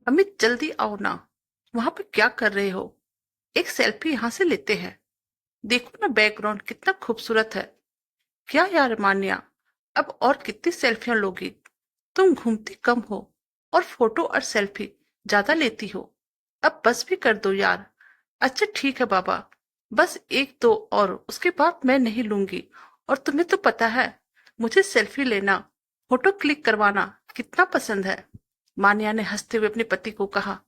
अमित जल्दी आओ ना। वहां पे क्या कर रहे हो? एक सेल्फी यहाँ से लेते हैं। देखो ना बैकग्राउंड कितना खूबसूरत है। क्या यार मान्या, अब और कितनी सेल्फियां लोगी? तुम घूमती कम हो और फोटो और सेल्फी ज्यादा लेती हो। अब बस भी कर दो यार। अच्छा ठीक है बाबा, बस एक दो और उसके बाद मैं नहीं लूंगी। और तुम्हें तो पता है मुझे सेल्फी लेना, फोटो क्लिक करवाना कितना पसंद है। मान्या ने हंसते हुए अपने पति को कहा।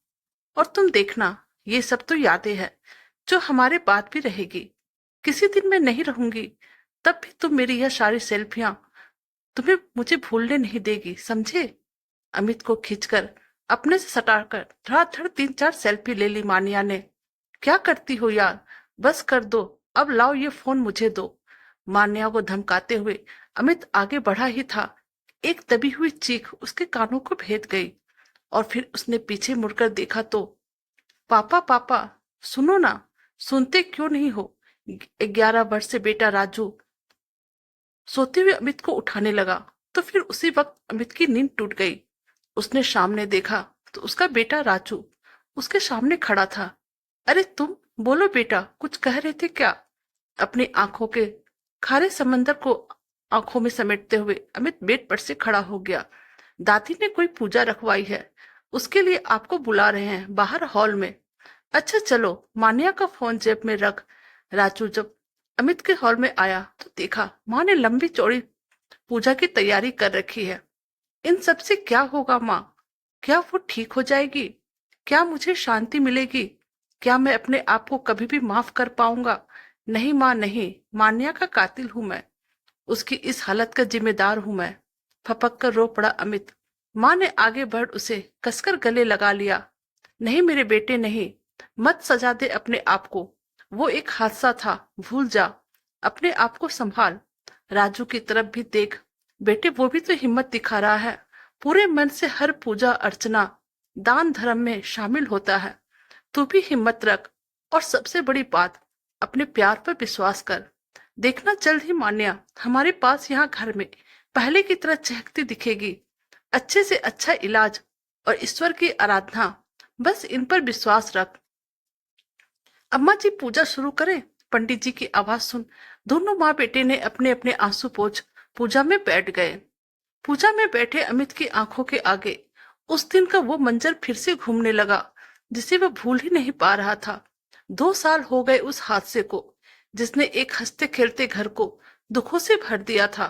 और तुम देखना, ये सब तो यादें हैं जो हमारे बाद भी रहेगी। किसी दिन मैं नहीं रहूंगी, तब भी तुम मेरी यह सारी सेल्फियां तुम्हें मुझे भूलने नहीं देगी, समझे? अमित को खींचकर अपने से सटाकर धड़ाधड़ 3-4 सेल्फी ले ली मानिया ने। क्या करती हो यार, बस कर दो। अब लाओ ये फोन मुझे दो। मान्या को धमकाते हुए अमित आगे बढ़ा ही था, एक दबी हुई चीख उसके कानों को भेद गई। और फिर उसने पीछे मुड़कर देखा तो पापा पापा, सुनो ना। सुनते क्यों नहीं हो? 11 वर्ष से बेटा राजू सोते हुए अमित को उठाने लगा। तो फिर उसी वक्त अमित की नींद टूट गई। उसने सामने देखा तो उसका बेटा राजू उसके सामने खड़ा था। अरे तुम बोलो बेटा, कुछ कह रहे थे क्या? अपनी आंखों के खारे समंदर को आंखों में समेटते हुए अमित बेड पर से खड़ा हो गया। दादी ने कोई पूजा रखवाई है, उसके लिए आपको बुला रहे हैं बाहर हॉल में। अच्छा चलो। मान्या का फोन जेब में रख राजू जब अमित के हॉल में आया तो देखा माँ ने लंबी चौड़ी पूजा की तैयारी कर रखी है। इन सब से क्या होगा माँ? क्या वो ठीक हो जाएगी? क्या मुझे शांति मिलेगी? क्या मैं अपने आप को कभी भी माफ कर पाऊंगा? नहीं माँ नहीं, मान्या का कातिल हूं मैं। उसकी इस हालत का जिम्मेदार हूं मैं। फपक कर रो पड़ा अमित। माँ ने आगे बढ़ उसे कसकर गले लगा लिया। नहीं मेरे बेटे नहीं, मत सजा दे अपने आप को। वो एक हादसा था, भूल जा। अपने आप को संभाल। राजू की तरफ भी देख बेटे, वो भी तो हिम्मत दिखा रहा है। पूरे मन से हर पूजा अर्चना दान धर्म में शामिल होता है। तू भी हिम्मत रख। और सबसे बड़ी बात, अपने प्यार पर विश्वास कर। देखना जल्द ही मान्या हमारे पास यहाँ घर में पहले की तरह चहकती दिखेगी। अच्छे से अच्छा इलाज और ईश्वर की आराधना, बस इन पर विश्वास रख। अम्मा जी पूजा शुरू करें? पंडित जी की आवाज सुन दोनों माँ बेटे ने अपने अपने आंसू पोंछ पूजा में बैठ गए। पूजा में बैठे अमित की आंखों के आगे उस दिन का वो मंजर फिर से घूमने लगा जिसे वह भूल ही नहीं पा रहा था। 2 साल हो गए उस हादसे को जिसने एक हंसते खेलते घर को दुखों से भर दिया था।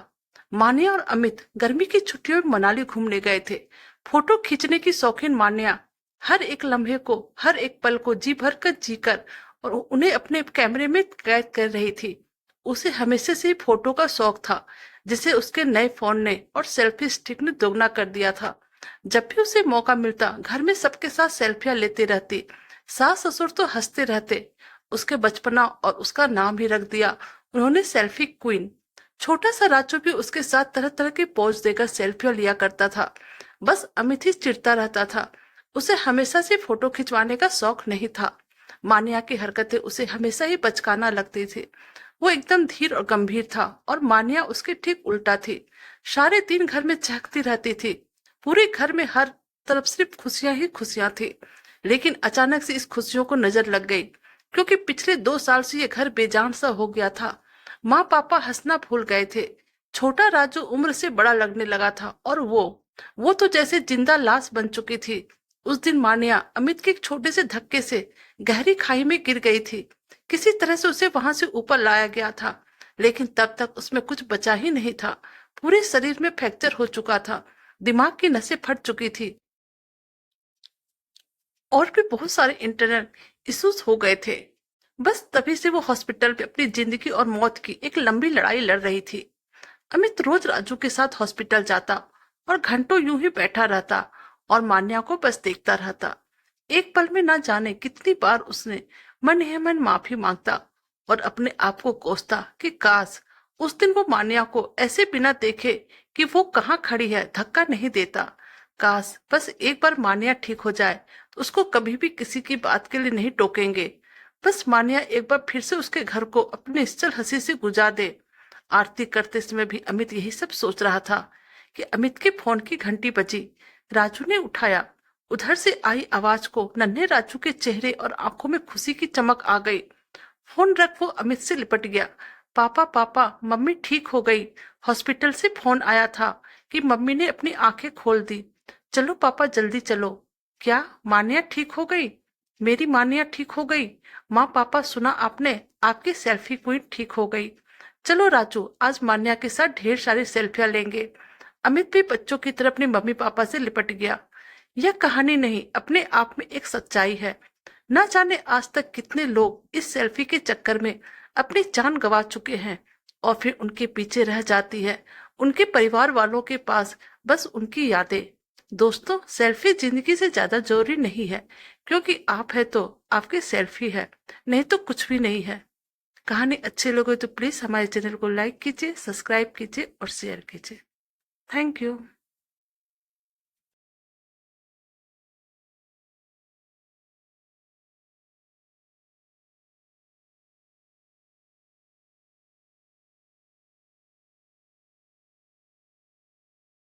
मान्या और अमित गर्मी की छुट्टियों में मनाली घूमने गए थे। फोटो खींचने की शौकीन मान्या हर एक लम्हे को, हर एक पल को जी भर कर जीकर और उन्हें अपने कैमरे में कैद कर रही थी। उसे हमेशा से ही फोटो का शौक था, जिसे उसके नए फोन ने और सेल्फी स्टिक ने दोगुना कर दिया था। जब भी उसे मौका मिलता घर में सबके साथ सेल्फियां लेती रहती। सास ससुर तो हंसते रहते। उसके बचपना और उसका नाम ही रख दिया उन्होंने सेल्फी क्वीन। छोटा सा राजू भी उसके साथ तरह तरह के पोज देकर सेल्फियां लिया करता था। बस अमित ही चिढ़ता रहता था, उसे हमेशा से फोटो खिंचवाने का शौक नहीं था। मान्या की हरकतें उसे हमेशा ही बचकाना लगती थी। वो एकदम धीर और गंभीर था और मान्या उसके ठीक उल्टा थी। सारे दिन घर में चहकती रहती थी। पूरे घर में हर तरफ सिर्फ खुशियां ही खुशियां थी। लेकिन अचानक से इस खुशियों को नजर लग गई, क्योंकि पिछले 2 साल से ये घर बेजान सा हो गया था। माँ पापा हंसना भूल गए थे। छोटा राजू उम्र से बड़ा लगने लगा था और वो तो जैसे जिंदा लाश बन चुकी थी। उस दिन मान्या अमित के एक छोटे से धक्के से गहरी खाई में गिर गई थी। किसी तरह से उसे वहां से ऊपर लाया गया था, लेकिन तब तक उसमें कुछ बचा ही नहीं था। पूरे शरीर में फ्रैक्चर हो चुका था, दिमाग की नसें फट चुकी थी और भी बहुत सारे इंटरनल इश्यूज हो गए थे। बस तभी से वो हॉस्पिटल में अपनी जिंदगी और मौत की एक लंबी लड़ाई लड़ रही थी। अमित रोज राजू के साथ हॉस्पिटल जाता और घंटों यूं ही बैठा रहता और मान्या को बस देखता रहता। एक पल में ना जाने कितनी बार उसने मन ही मन माफी मांगता और अपने आप को कोसता कि काश उस दिन वो मान्या को ऐसे बिना देखे कि वो कहाँ खड़ी है धक्का नहीं देता। काश बस एक बार मान्या ठीक हो जाए तो उसको कभी भी किसी की बात के लिए नहीं टोकेंगे। बस मान्या एक बार फिर से उसके घर को अपने निश्चल हंसी से गुजार दे। आरती करते समय भी अमित यही सब सोच रहा था कि अमित के फोन की घंटी बजी। राजू ने उठाया उधर से आई आवाज को नन्हे राजू के चेहरे और आंखों में खुशी की चमक आ गई। फोन रख वो अमित से लिपट गया। पापा पापा, मम्मी ठीक हो गई। हॉस्पिटल से फोन आया था कि मम्मी ने अपनी आंखें खोल दी। चलो पापा जल्दी चलो। क्या मानिया ठीक हो गई? मेरी मानिया ठीक हो गई? माँ पापा सुना आपने, आपकी सेल्फी क्वीन ठीक हो गई। चलो राजू, आज मान्या के साथ ढेर सारी सेल्फियां लेंगे। अमित भी बच्चों की तरह अपने मम्मी पापा से लिपट गया। यह कहानी नहीं, अपने आप में एक सच्चाई है। न जाने आज तक कितने लोग इस सेल्फी के चक्कर में अपनी जान गंवा चुके हैं और फिर उनके पीछे रह जाती है उनके परिवार वालों के पास बस उनकी यादें। दोस्तों, सेल्फी जिंदगी से ज्यादा जरूरी नहीं है, क्योंकि आप है तो आपकी सेल्फी है, नहीं तो कुछ भी नहीं है। कहानी अच्छी लगे तो प्लीज हमारे चैनल को लाइक कीजिए, सब्सक्राइब कीजिए और शेयर कीजिए। Thank you.